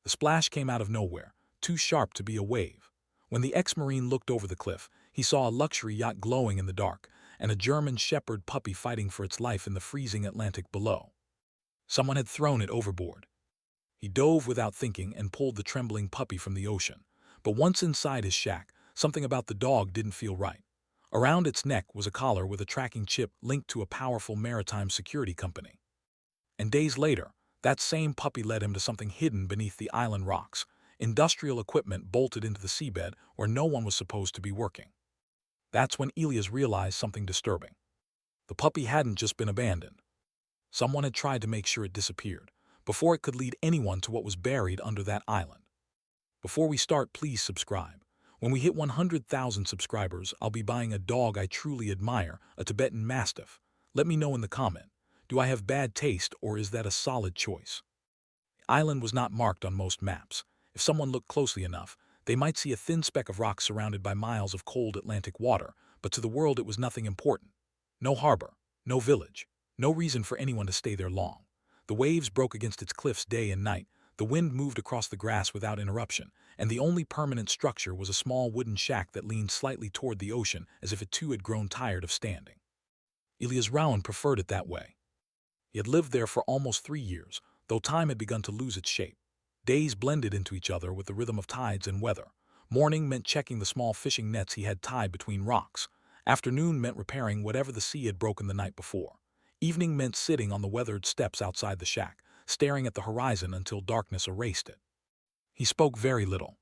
The splash came out of nowhere, too sharp to be a wave. When the ex-Marine looked over the cliff, he saw a luxury yacht glowing in the dark, and a German Shepherd puppy fighting for its life in the freezing Atlantic below. Someone had thrown it overboard. He dove without thinking and pulled the trembling puppy from the ocean. But once inside his shack, something about the dog didn't feel right. Around its neck was a collar with a tracking chip linked to a powerful maritime security company. And days later, that same puppy led him to something hidden beneath the island rocks, industrial equipment bolted into the seabed where no one was supposed to be working. That's when Elias realized something disturbing. The puppy hadn't just been abandoned. Someone had tried to make sure it disappeared, before it could lead anyone to what was buried under that island. Before we start, please subscribe. When we hit 100,000 subscribers, I'll be buying a dog I truly admire, a Tibetan Mastiff. Let me know in the comment. Do I have bad taste, or is that a solid choice? The island was not marked on most maps. If someone looked closely enough, they might see a thin speck of rock surrounded by miles of cold Atlantic water, but to the world it was nothing important. No harbor, no village, no reason for anyone to stay there long. The waves broke against its cliffs day and night, the wind moved across the grass without interruption, and the only permanent structure was a small wooden shack that leaned slightly toward the ocean as if it too had grown tired of standing. Elias Rowan preferred it that way. He had lived there for almost 3 years, though time had begun to lose its shape. Days blended into each other with the rhythm of tides and weather. Morning meant checking the small fishing nets he had tied between rocks. Afternoon meant repairing whatever the sea had broken the night before. Evening meant sitting on the weathered steps outside the shack, staring at the horizon until darkness erased it. He spoke very little.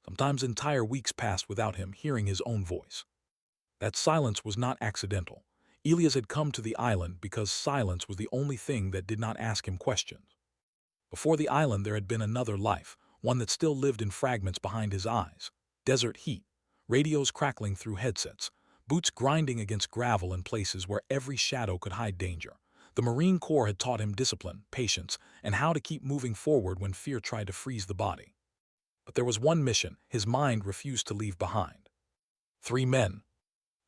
Sometimes entire weeks passed without him hearing his own voice. That silence was not accidental. Elias had come to the island because silence was the only thing that did not ask him questions. Before the island there had been another life, one that still lived in fragments behind his eyes. Desert heat, radios crackling through headsets, boots grinding against gravel in places where every shadow could hide danger. The Marine Corps had taught him discipline, patience, and how to keep moving forward when fear tried to freeze the body. But there was one mission his mind refused to leave behind. 3 men,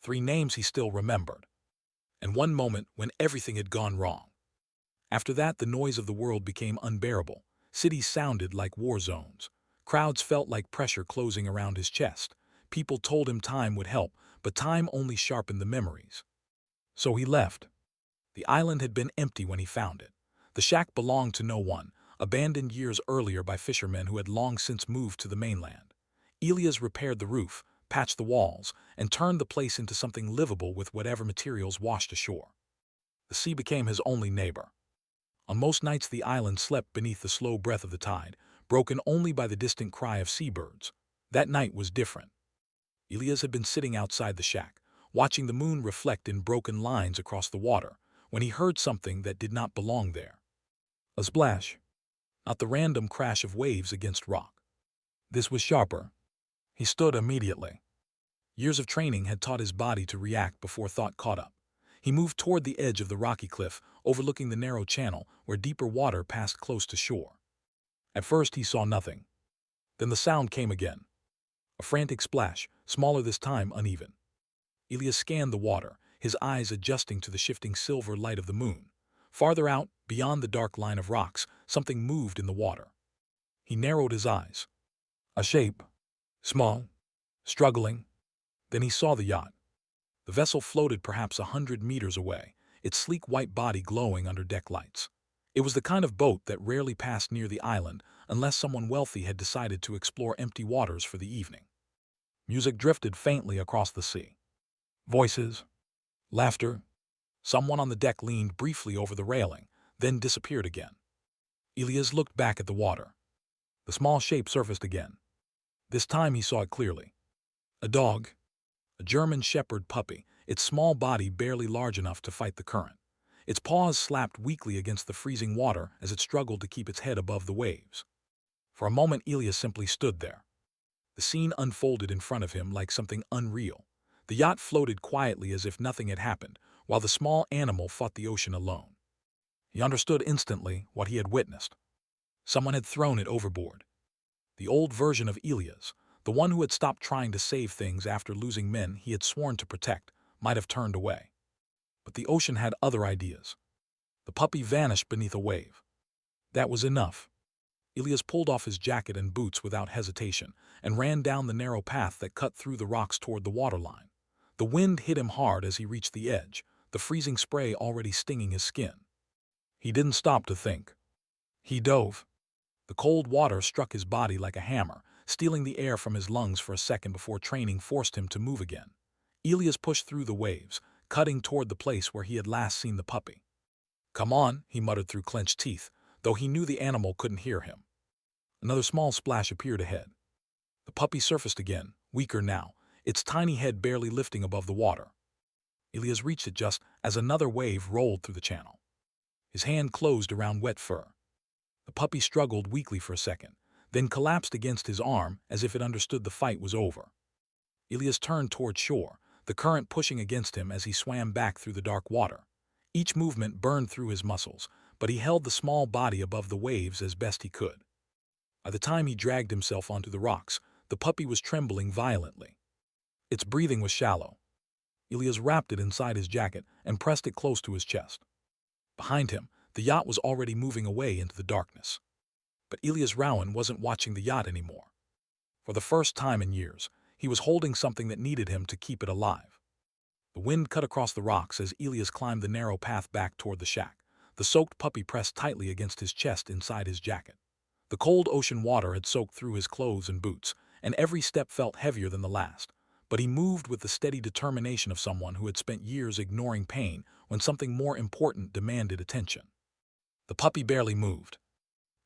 3 names he still remembered, and one moment when everything had gone wrong. After that, the noise of the world became unbearable. Cities sounded like war zones. Crowds felt like pressure closing around his chest. People told him time would help, but time only sharpened the memories. So he left. The island had been empty when he found it. The shack belonged to no one, abandoned years earlier by fishermen who had long since moved to the mainland. Elias repaired the roof, patched the walls, and turned the place into something livable with whatever materials washed ashore. The sea became his only neighbor. On most nights the island slept beneath the slow breath of the tide, broken only by the distant cry of seabirds. That night was different. Elias had been sitting outside the shack, watching the moon reflect in broken lines across the water, when he heard something that did not belong there. A splash. Not the random crash of waves against rock. This was sharper. He stood immediately. Years of training had taught his body to react before thought caught up. He moved toward the edge of the rocky cliff, overlooking the narrow channel where deeper water passed close to shore. At first he saw nothing. Then the sound came again. A frantic splash, smaller this time, uneven. Elias scanned the water, his eyes adjusting to the shifting silver light of the moon. Farther out, beyond the dark line of rocks, something moved in the water. He narrowed his eyes. A shape. Small. Struggling. Then he saw the yacht. The vessel floated perhaps 100 meters away, its sleek white body glowing under deck lights. It was the kind of boat that rarely passed near the island unless someone wealthy had decided to explore empty waters for the evening. Music drifted faintly across the sea. Voices. Laughter. Someone on the deck leaned briefly over the railing, then disappeared again. Elias looked back at the water. The small shape surfaced again. This time he saw it clearly. A dog. A German Shepherd puppy, its small body barely large enough to fight the current. Its paws slapped weakly against the freezing water as it struggled to keep its head above the waves. For a moment Elias simply stood there. The scene unfolded in front of him like something unreal. The yacht floated quietly as if nothing had happened, while the small animal fought the ocean alone. He understood instantly what he had witnessed. Someone had thrown it overboard. The old version of Elias, the one who had stopped trying to save things after losing men he had sworn to protect, might have turned away. But the ocean had other ideas. The puppy vanished beneath a wave. That was enough. Elias pulled off his jacket and boots without hesitation and ran down the narrow path that cut through the rocks toward the waterline. The wind hit him hard as he reached the edge, the freezing spray already stinging his skin. He didn't stop to think. He dove. The cold water struck his body like a hammer, stealing the air from his lungs for a second before training forced him to move again. Elias pushed through the waves, cutting toward the place where he had last seen the puppy. "Come on," he muttered through clenched teeth, though he knew the animal couldn't hear him. Another small splash appeared ahead. The puppy surfaced again, weaker now, its tiny head barely lifting above the water. Elias reached it just as another wave rolled through the channel. His hand closed around wet fur. The puppy struggled weakly for a second, then collapsed against his arm as if it understood the fight was over. Elias turned toward shore, the current pushing against him as he swam back through the dark water. Each movement burned through his muscles, but he held the small body above the waves as best he could. By the time he dragged himself onto the rocks, the puppy was trembling violently. Its breathing was shallow. Elias wrapped it inside his jacket and pressed it close to his chest. Behind him, the yacht was already moving away into the darkness. But Elias Rowan wasn't watching the yacht anymore. For the first time in years, he was holding something that needed him to keep it alive. The wind cut across the rocks as Elias climbed the narrow path back toward the shack, the soaked puppy pressed tightly against his chest inside his jacket. The cold ocean water had soaked through his clothes and boots, and every step felt heavier than the last, but he moved with the steady determination of someone who had spent years ignoring pain when something more important demanded attention. The puppy barely moved.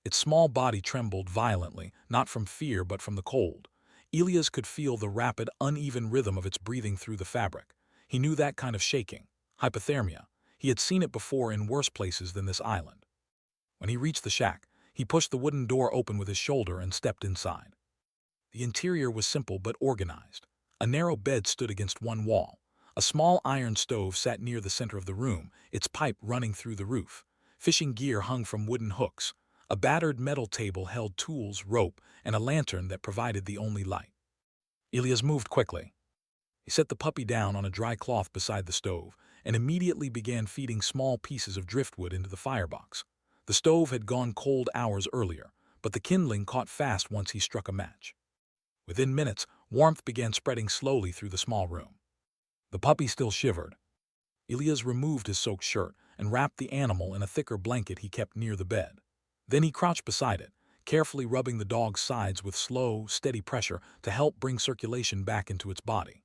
Its small body trembled violently, not from fear but from the cold. Elias could feel the rapid, uneven rhythm of its breathing through the fabric. He knew that kind of shaking, hypothermia. He had seen it before in worse places than this island. When he reached the shack, he pushed the wooden door open with his shoulder and stepped inside. The interior was simple but organized. A narrow bed stood against one wall. A small iron stove sat near the center of the room, its pipe running through the roof. Fishing gear hung from wooden hooks. A battered metal table held tools, rope, and a lantern that provided the only light. Elias moved quickly. He set the puppy down on a dry cloth beside the stove and immediately began feeding small pieces of driftwood into the firebox. The stove had gone cold hours earlier, but the kindling caught fast once he struck a match. Within minutes, warmth began spreading slowly through the small room. The puppy still shivered. Elias removed his soaked shirt and wrapped the animal in a thicker blanket he kept near the bed. Then he crouched beside it, carefully rubbing the dog's sides with slow, steady pressure to help bring circulation back into its body.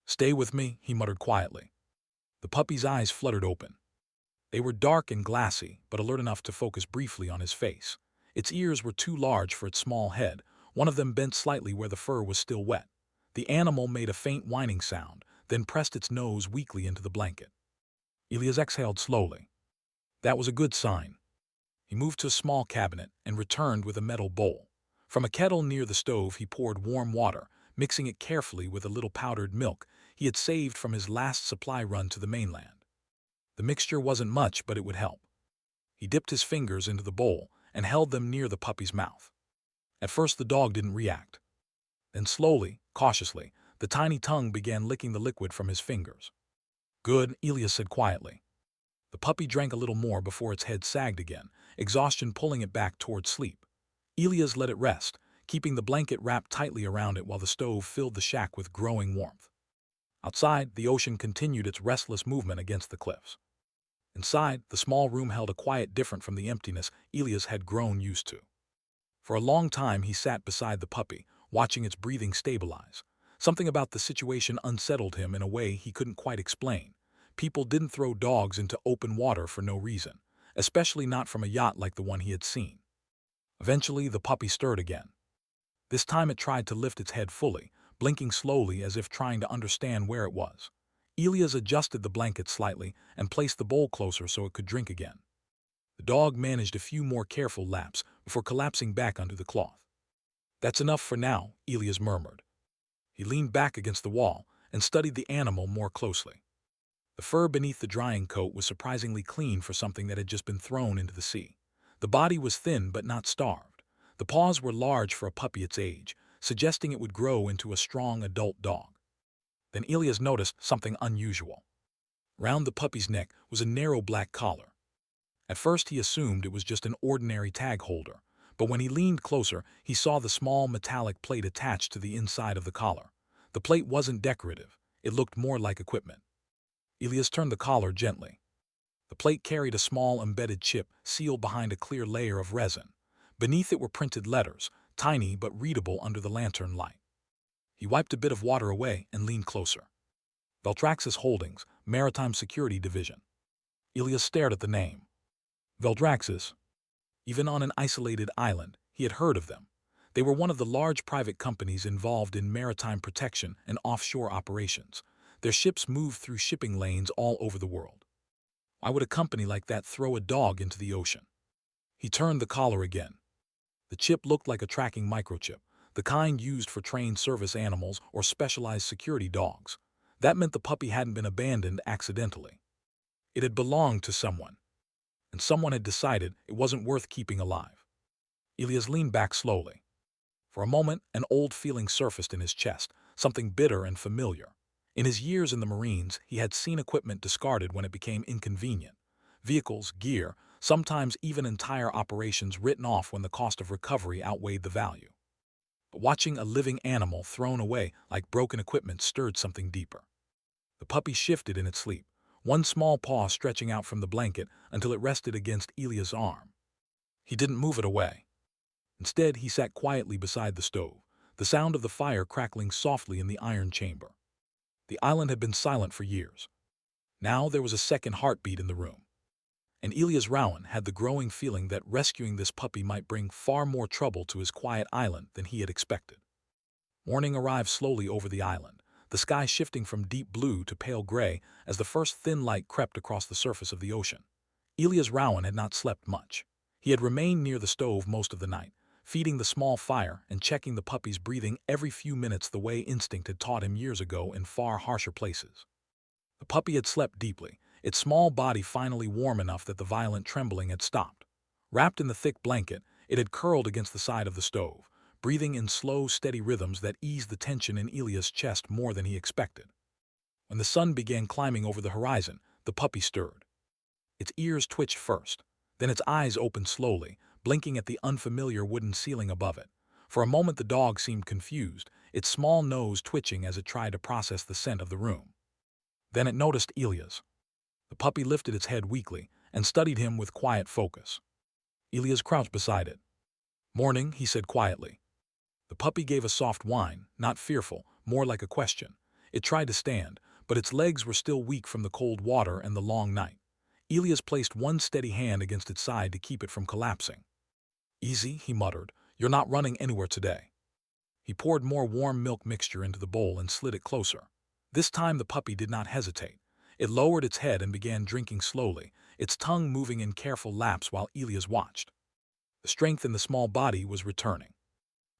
"Stay with me," he muttered quietly. The puppy's eyes fluttered open. They were dark and glassy, but alert enough to focus briefly on his face. Its ears were too large for its small head, one of them bent slightly where the fur was still wet. The animal made a faint whining sound, then pressed its nose weakly into the blanket. Elias exhaled slowly. That was a good sign. He moved to a small cabinet and returned with a metal bowl. From a kettle near the stove he poured warm water, mixing it carefully with a little powdered milk he had saved from his last supply run to the mainland. The mixture wasn't much, but it would help. He dipped his fingers into the bowl and held them near the puppy's mouth. At first the dog didn't react. Then slowly, cautiously, the tiny tongue began licking the liquid from his fingers. "Good," Elias said quietly. The puppy drank a little more before its head sagged again, exhaustion pulling it back toward sleep. Elias let it rest, keeping the blanket wrapped tightly around it while the stove filled the shack with growing warmth. Outside, the ocean continued its restless movement against the cliffs. Inside, the small room held a quiet different from the emptiness Elias had grown used to. For a long time he sat beside the puppy, watching its breathing stabilize. Something about the situation unsettled him in a way he couldn't quite explain. People didn't throw dogs into open water for no reason, especially not from a yacht like the one he had seen. Eventually, the puppy stirred again. This time it tried to lift its head fully, blinking slowly as if trying to understand where it was. Elias adjusted the blanket slightly and placed the bowl closer so it could drink again. The dog managed a few more careful laps before collapsing back onto the cloth. "That's enough for now," Elias murmured. He leaned back against the wall and studied the animal more closely. The fur beneath the drying coat was surprisingly clean for something that had just been thrown into the sea. The body was thin but not starved. The paws were large for a puppy its age, suggesting it would grow into a strong adult dog. Then Elias noticed something unusual. Round the puppy's neck was a narrow black collar. At first he assumed it was just an ordinary tag holder, But when he leaned closer, he saw the small metallic plate attached to the inside of the collar. The plate wasn't decorative. It looked more like equipment. Elias turned the collar gently. The plate carried a small embedded chip sealed behind a clear layer of resin. Beneath it were printed letters, tiny but readable under the lantern light. He wiped a bit of water away and leaned closer. Veldraxis Holdings, Maritime Security Division. Elias stared at the name. Veldraxis. Even on an isolated island, he had heard of them. They were one of the large private companies involved in maritime protection and offshore operations. Their ships moved through shipping lanes all over the world. Why would a company like that throw a dog into the ocean? He turned the collar again. The chip looked like a tracking microchip, the kind used for trained service animals or specialized security dogs. That meant the puppy hadn't been abandoned accidentally. It had belonged to someone, and someone had decided it wasn't worth keeping alive. Elias leaned back slowly. For a moment, an old feeling surfaced in his chest, something bitter and familiar. In his years in the Marines, he had seen equipment discarded when it became inconvenient. Vehicles, gear, sometimes even entire operations written off when the cost of recovery outweighed the value. But watching a living animal thrown away like broken equipment stirred something deeper. The puppy shifted in its sleep, one small paw stretching out from the blanket until it rested against Elias' arm. He didn't move it away. Instead, he sat quietly beside the stove, the sound of the fire crackling softly in the iron chamber. The island had been silent for years. Now there was a second heartbeat in the room. And Elias Rowan had the growing feeling that rescuing this puppy might bring far more trouble to his quiet island than he had expected. Morning arrived slowly over the island, the sky shifting from deep blue to pale gray as the first thin light crept across the surface of the ocean. Elias Rowan had not slept much. He had remained near the stove most of the night, feeding the small fire and checking the puppy's breathing every few minutes the way instinct had taught him years ago in far harsher places. The puppy had slept deeply, its small body finally warm enough that the violent trembling had stopped. Wrapped in the thick blanket, it had curled against the side of the stove, breathing in slow, steady rhythms that eased the tension in Elias' chest more than he expected. When the sun began climbing over the horizon, the puppy stirred. Its ears twitched first, then its eyes opened slowly, blinking at the unfamiliar wooden ceiling above it. For a moment the dog seemed confused, its small nose twitching as it tried to process the scent of the room. Then it noticed Elias. The puppy lifted its head weakly and studied him with quiet focus. Elias crouched beside it. "Morning," he said quietly. The puppy gave a soft whine, not fearful, more like a question. It tried to stand, but its legs were still weak from the cold water and the long night. Elias placed one steady hand against its side to keep it from collapsing. "Easy," he muttered. "You're not running anywhere today." He poured more warm milk mixture into the bowl and slid it closer. This time the puppy did not hesitate. It lowered its head and began drinking slowly, its tongue moving in careful laps while Elias watched. The strength in the small body was returning.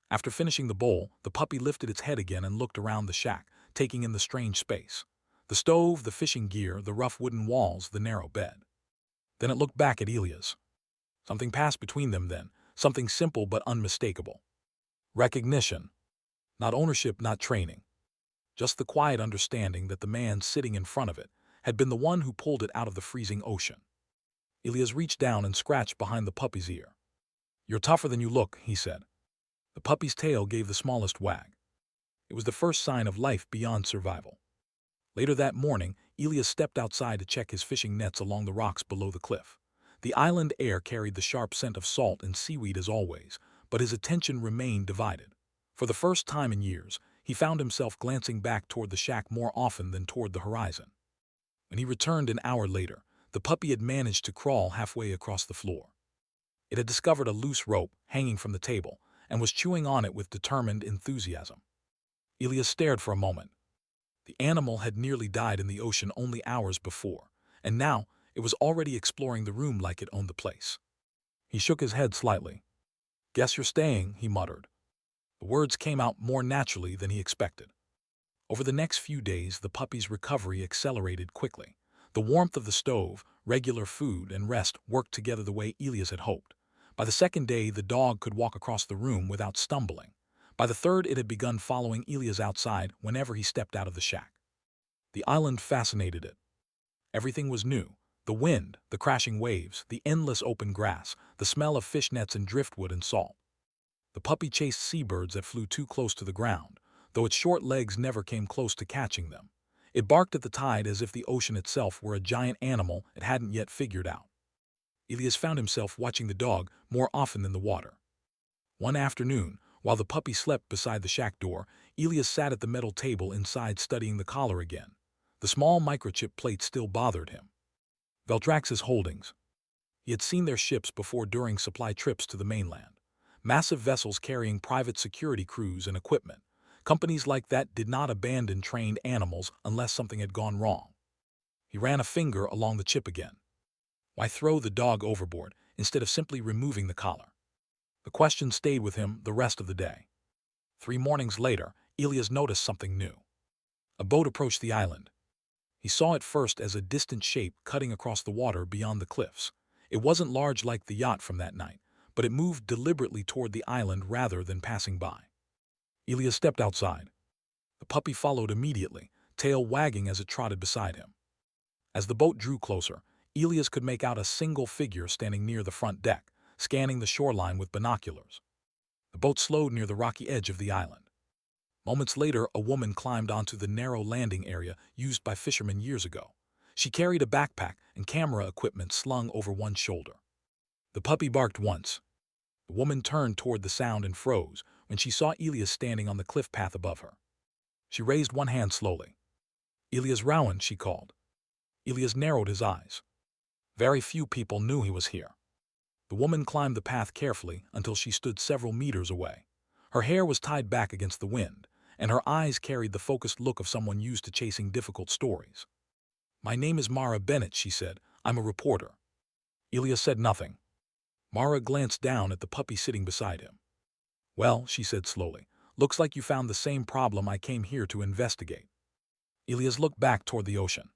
After finishing the bowl, the puppy lifted its head again and looked around the shack, taking in the strange space. The stove, the fishing gear, the rough wooden walls, the narrow bed. Then it looked back at Elias. Something passed between them then, something simple but unmistakable. Recognition. Not ownership, not training. Just the quiet understanding that the man sitting in front of it had been the one who pulled it out of the freezing ocean. Elias reached down and scratched behind the puppy's ear. "You're tougher than you look," he said. The puppy's tail gave the smallest wag. It was the first sign of life beyond survival. Later that morning, Elias stepped outside to check his fishing nets along the rocks below the cliff. The island air carried the sharp scent of salt and seaweed as always, but his attention remained divided. For the first time in years, he found himself glancing back toward the shack more often than toward the horizon. When he returned an hour later, the puppy had managed to crawl halfway across the floor. It had discovered a loose rope hanging from the table and was chewing on it with determined enthusiasm. Elias stared for a moment. The animal had nearly died in the ocean only hours before, and now it was already exploring the room like it owned the place. He shook his head slightly. "Guess you're staying," he muttered. The words came out more naturally than he expected. Over the next few days, the puppy's recovery accelerated quickly. The warmth of the stove, regular food, and rest worked together the way Elias had hoped. By the second day, the dog could walk across the room without stumbling. By the third, it had begun following Elias outside whenever he stepped out of the shack. The island fascinated it. Everything was new. The wind, the crashing waves, the endless open grass, the smell of fish nets and driftwood and salt. The puppy chased seabirds that flew too close to the ground, though its short legs never came close to catching them. It barked at the tide as if the ocean itself were a giant animal it hadn't yet figured out. Elias found himself watching the dog more often than the water. One afternoon, while the puppy slept beside the shack door, Elias sat at the metal table inside studying the collar again. The small microchip plate still bothered him. Veltraxis Holdings. He had seen their ships before during supply trips to the mainland. Massive vessels carrying private security crews and equipment. Companies like that did not abandon trained animals unless something had gone wrong. He ran a finger along the chip again. Why throw the dog overboard instead of simply removing the collar? The question stayed with him the rest of the day. 3 mornings later, Elias noticed something new. A boat approached the island. He saw it first as a distant shape cutting across the water beyond the cliffs. It wasn't large like the yacht from that night, but it moved deliberately toward the island rather than passing by. Elias stepped outside. The puppy followed immediately, tail wagging as it trotted beside him. As the boat drew closer, Elias could make out a single figure standing near the front deck, scanning the shoreline with binoculars. The boat slowed near the rocky edge of the island. Moments later, a woman climbed onto the narrow landing area used by fishermen years ago. She carried a backpack and camera equipment slung over one shoulder. The puppy barked once. The woman turned toward the sound and froze when she saw Elias standing on the cliff path above her. She raised one hand slowly. "Elias Rowan," she called. Elias narrowed his eyes. Very few people knew he was here. The woman climbed the path carefully until she stood several meters away. Her hair was tied back against the wind, and her eyes carried the focused look of someone used to chasing difficult stories. "My name is Mara Bennett," she said. "I'm a reporter." Elias said nothing. Mara glanced down at the puppy sitting beside him. "Well," she said slowly, "looks like you found the same problem I came here to investigate." Elias looked back toward the ocean.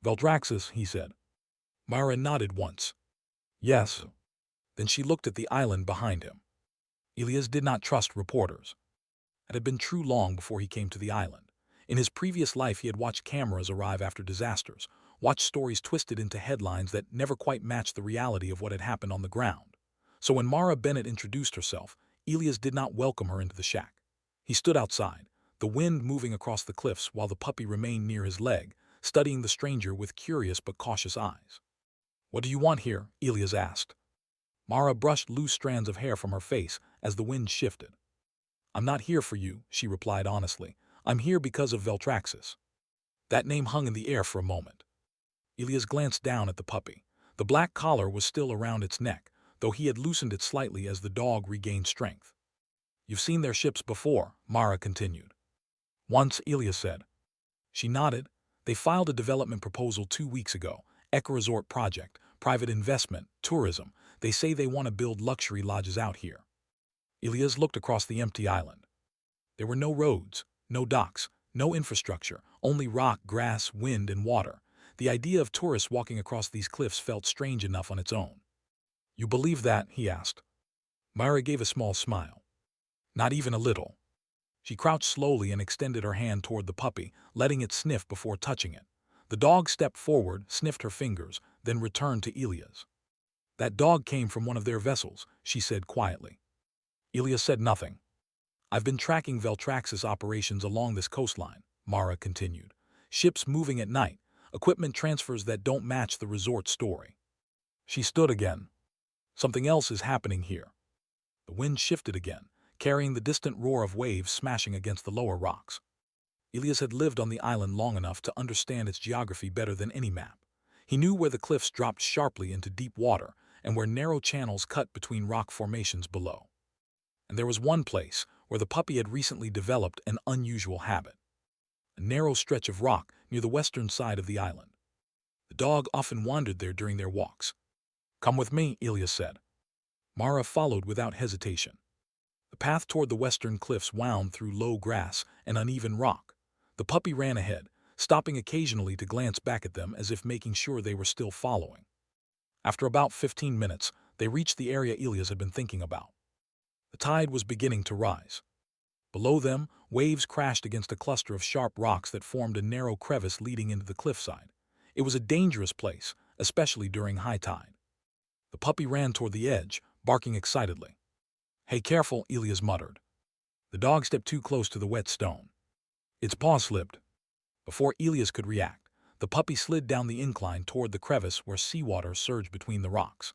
"Veltraxis," he said. Mara nodded once. "Yes." Then she looked at the island behind him. Elias did not trust reporters. It had been true long before he came to the island. In his previous life, he had watched cameras arrive after disasters, watched stories twisted into headlines that never quite matched the reality of what had happened on the ground. So when Mara Bennett introduced herself, Elias did not welcome her into the shack. He stood outside, the wind moving across the cliffs while the puppy remained near his leg, studying the stranger with curious but cautious eyes. "What do you want here?" Elias asked. Mara brushed loose strands of hair from her face as the wind shifted. "I'm not here for you," she replied honestly. "I'm here because of Veltraxis." That name hung in the air for a moment. Elias glanced down at the puppy. The black collar was still around its neck, though he had loosened it slightly as the dog regained strength. "You've seen their ships before," Mara continued. "Once," Elias said. She nodded. "They filed a development proposal 2 weeks ago. Eco-resort project, private investment, tourism. They say they want to build luxury lodges out here." Elias looked across the empty island. There were no roads, no docks, no infrastructure, only rock, grass, wind, and water. The idea of tourists walking across these cliffs felt strange enough on its own. "You believe that?" he asked. Mara gave a small smile. "Not even a little." She crouched slowly and extended her hand toward the puppy, letting it sniff before touching it. The dog stepped forward, sniffed her fingers, then returned to Elias. "That dog came from one of their vessels," she said quietly. Elias said nothing. "I've been tracking Veltraxis operations along this coastline," Mara continued. "Ships moving at night, equipment transfers that don't match the resort story." She stood again. "Something else is happening here." The wind shifted again, carrying the distant roar of waves smashing against the lower rocks. Elias had lived on the island long enough to understand its geography better than any map. He knew where the cliffs dropped sharply into deep water and where narrow channels cut between rock formations below. And there was one place where the puppy had recently developed an unusual habit. A narrow stretch of rock near the western side of the island. The dog often wandered there during their walks. "Come with me," Elias said. Mara followed without hesitation. The path toward the western cliffs wound through low grass and uneven rock. The puppy ran ahead, stopping occasionally to glance back at them as if making sure they were still following. After about 15 minutes, they reached the area Elias had been thinking about. The tide was beginning to rise. Below them, waves crashed against a cluster of sharp rocks that formed a narrow crevice leading into the cliffside. It was a dangerous place, especially during high tide. The puppy ran toward the edge, barking excitedly. "Hey, careful," Elias muttered. The dog stepped too close to the wet stone. Its paw slipped. Before Elias could react, the puppy slid down the incline toward the crevice where seawater surged between the rocks.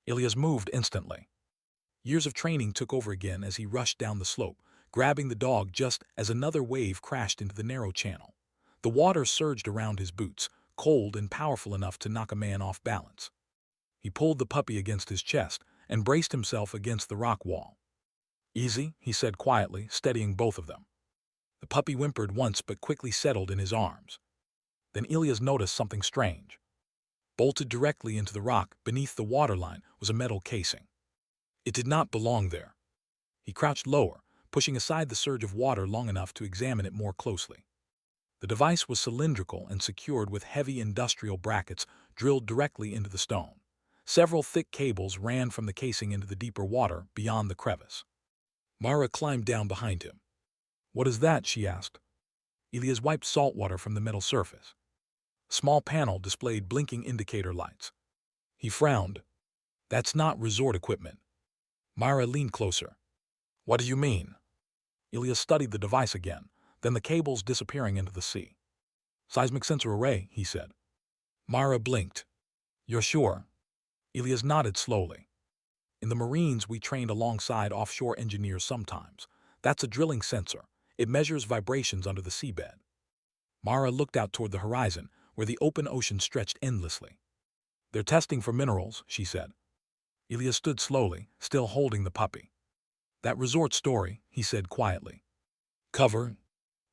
Elias moved instantly. Years of training took over again as he rushed down the slope, grabbing the dog just as another wave crashed into the narrow channel. The water surged around his boots, cold and powerful enough to knock a man off balance. He pulled the puppy against his chest and braced himself against the rock wall. "Easy," he said quietly, steadying both of them. The puppy whimpered once but quickly settled in his arms. Then Elias noticed something strange. Bolted directly into the rock beneath the waterline was a metal casing. It did not belong there. He crouched lower, pushing aside the surge of water long enough to examine it more closely. The device was cylindrical and secured with heavy industrial brackets drilled directly into the stone. Several thick cables ran from the casing into the deeper water beyond the crevice. Mara climbed down behind him. "What is that?" she asked. Elias wiped salt water from the metal surface. A small panel displayed blinking indicator lights. He frowned. "That's not resort equipment." Mara leaned closer. "What do you mean?" Elias studied the device again, then the cables disappearing into the sea. "Seismic sensor array," he said. Mara blinked. "You're sure?" Elias nodded slowly. "In the Marines, we trained alongside offshore engineers sometimes. That's a drilling sensor. It measures vibrations under the seabed." Mara looked out toward the horizon, where the open ocean stretched endlessly. "They're testing for minerals," she said. Elias stood slowly, still holding the puppy. "That resort story," he said quietly. "Cover?"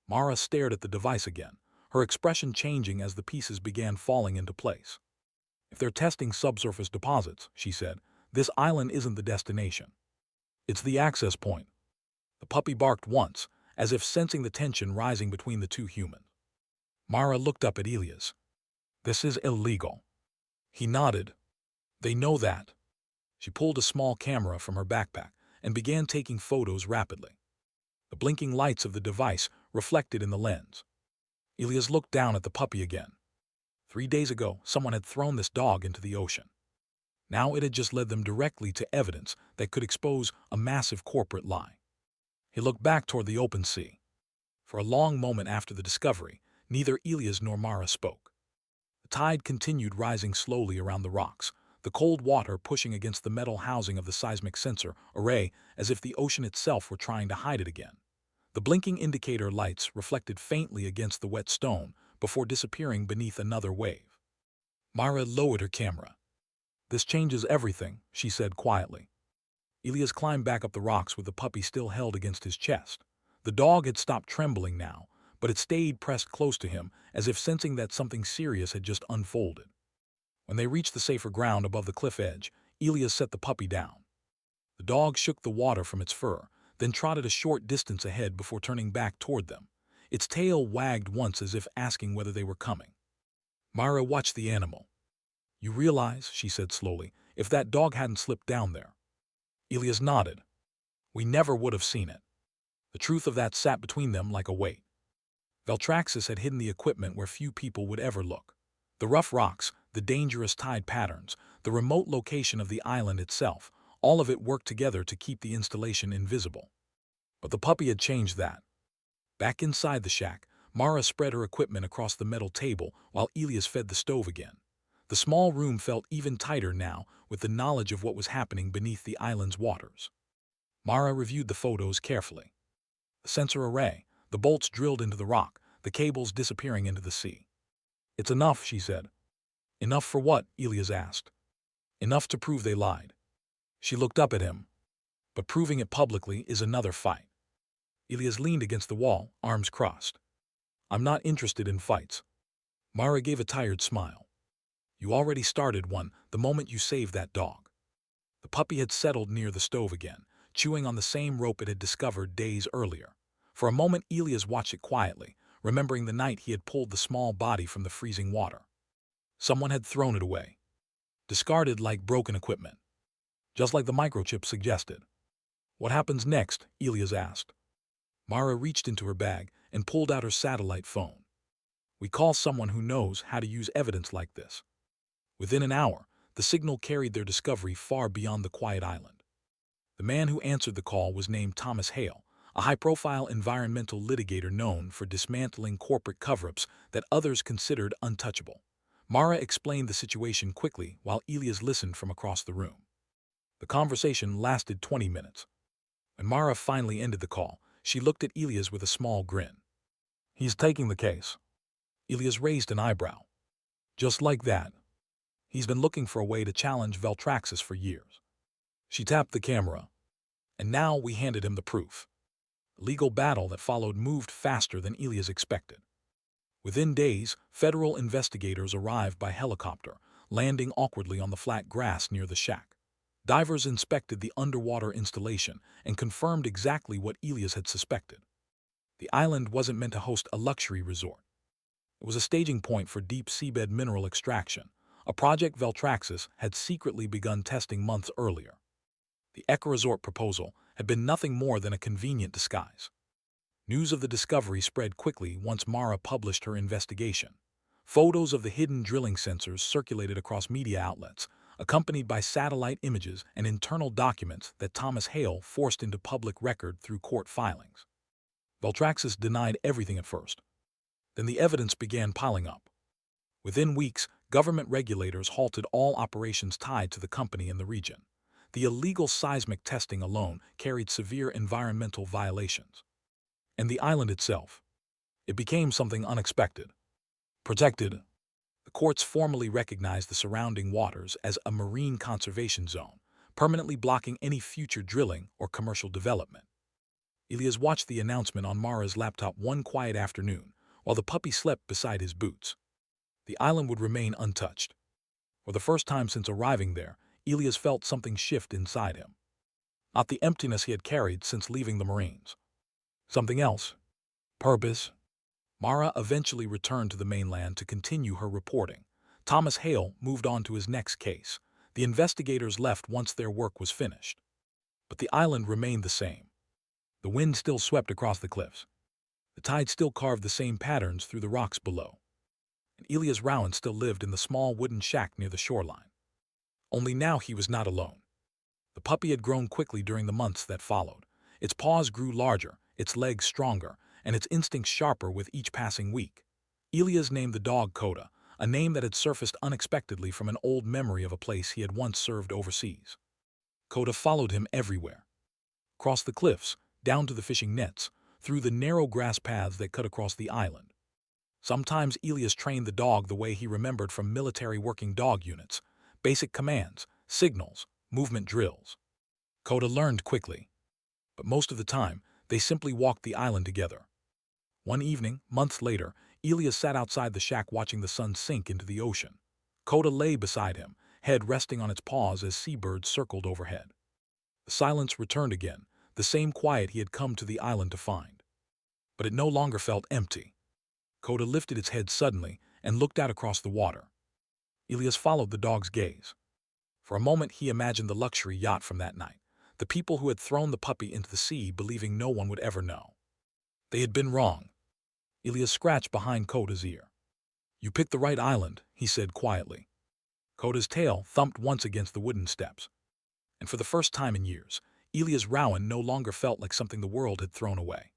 Mara stared at the device again, her expression changing as the pieces began falling into place. "If they're testing subsurface deposits," she said, "this island isn't the destination. It's the access point." The puppy barked once, as if sensing the tension rising between the two humans. Mara looked up at Elias. "This is illegal." He nodded. "They know that." She pulled a small camera from her backpack and began taking photos rapidly. The blinking lights of the device reflected in the lens. Elias looked down at the puppy again. 3 days ago, someone had thrown this dog into the ocean. Now it had just led them directly to evidence that could expose a massive corporate lie. He looked back toward the open sea. For a long moment after the discovery, neither Elias nor Mara spoke. The tide continued rising slowly around the rocks, the cold water pushing against the metal housing of the seismic sensor array as if the ocean itself were trying to hide it again. The blinking indicator lights reflected faintly against the wet stone before disappearing beneath another wave. Mara lowered her camera. "This changes everything," she said quietly. Elias climbed back up the rocks with the puppy still held against his chest. The dog had stopped trembling now, but it stayed pressed close to him as if sensing that something serious had just unfolded. When they reached the safer ground above the cliff edge, Elias set the puppy down. The dog shook the water from its fur, then trotted a short distance ahead before turning back toward them. Its tail wagged once as if asking whether they were coming. Mara watched the animal. "You realize," she said slowly, "if that dog hadn't slipped down there." Elias nodded. "We never would have seen it." The truth of that sat between them like a weight. Valtraxis had hidden the equipment where few people would ever look. The rough rocks, the dangerous tide patterns, the remote location of the island itself, all of it worked together to keep the installation invisible. But the puppy had changed that. Back inside the shack, Mara spread her equipment across the metal table while Elias fed the stove again. The small room felt even tighter now with the knowledge of what was happening beneath the island's waters. Mara reviewed the photos carefully. The sensor array, the bolts drilled into the rock, the cables disappearing into the sea. "It's enough," she said. "Enough for what?" Elias asked. "Enough to prove they lied." She looked up at him. "But proving it publicly is another fight." Elias leaned against the wall, arms crossed. "I'm not interested in fights." Mara gave a tired smile. "You already started one the moment you saved that dog." The puppy had settled near the stove again, chewing on the same rope it had discovered days earlier. For a moment Elias watched it quietly, remembering the night he had pulled the small body from the freezing water. Someone had thrown it away. Discarded like broken equipment. Just like the microchip suggested. "What happens next?" Elias asked. Mara reached into her bag and pulled out her satellite phone. "We call someone who knows how to use evidence like this." Within an hour, the signal carried their discovery far beyond the quiet island. The man who answered the call was named Thomas Hale, a high-profile environmental litigator known for dismantling corporate cover-ups that others considered untouchable. Mara explained the situation quickly while Elias listened from across the room. The conversation lasted 20 minutes. When Mara finally ended the call, she looked at Elias with a small grin. "He's taking the case." Elias raised an eyebrow. "Just like that. He's been looking for a way to challenge Veltraxis for years." She tapped the camera. "And now we handed him the proof." The legal battle that followed moved faster than Elias expected. Within days, federal investigators arrived by helicopter, landing awkwardly on the flat grass near the shack. Divers inspected the underwater installation and confirmed exactly what Elias had suspected. The island wasn't meant to host a luxury resort. It was a staging point for deep seabed mineral extraction, a project Veltraxis had secretly begun testing months earlier. The eco-resort proposal had been nothing more than a convenient disguise. News of the discovery spread quickly once Mara published her investigation. Photos of the hidden drilling sensors circulated across media outlets, accompanied by satellite images and internal documents that Thomas Hale forced into public record through court filings. Veltraxis denied everything at first. Then the evidence began piling up. Within weeks, government regulators halted all operations tied to the company in the region. The illegal seismic testing alone carried severe environmental violations. And the island itself, it became something unexpected. Protected. The courts formally recognized the surrounding waters as a marine conservation zone, permanently blocking any future drilling or commercial development. Elias watched the announcement on Mara's laptop one quiet afternoon, while the puppy slept beside his boots. The island would remain untouched. For the first time since arriving there, Elias felt something shift inside him. Not the emptiness he had carried since leaving the Marines. Something else. Purpose. Mara eventually returned to the mainland to continue her reporting. Thomas Hale moved on to his next case. The investigators left once their work was finished. But the island remained the same. The wind still swept across the cliffs. The tide still carved the same patterns through the rocks below. And Elias Rowan still lived in the small wooden shack near the shoreline. Only now he was not alone. The puppy had grown quickly during the months that followed. Its paws grew larger, its legs stronger, and its instincts sharper with each passing week. Elias named the dog Coda, a name that had surfaced unexpectedly from an old memory of a place he had once served overseas. Coda followed him everywhere. Across the cliffs, down to the fishing nets, through the narrow grass paths that cut across the island. Sometimes Elias trained the dog the way he remembered from military working dog units, basic commands, signals, movement drills. Coda learned quickly. But most of the time, they simply walked the island together. One evening, months later, Elias sat outside the shack watching the sun sink into the ocean. Coda lay beside him, head resting on its paws as seabirds circled overhead. The silence returned again, the same quiet he had come to the island to find. But it no longer felt empty. Coda lifted its head suddenly and looked out across the water. Elias followed the dog's gaze. For a moment he imagined the luxury yacht from that night, the people who had thrown the puppy into the sea believing no one would ever know. They had been wrong. Elias scratched behind Coda's ear. "You picked the right island," he said quietly. Coda's tail thumped once against the wooden steps. And for the first time in years, Elias Rowan no longer felt like something the world had thrown away.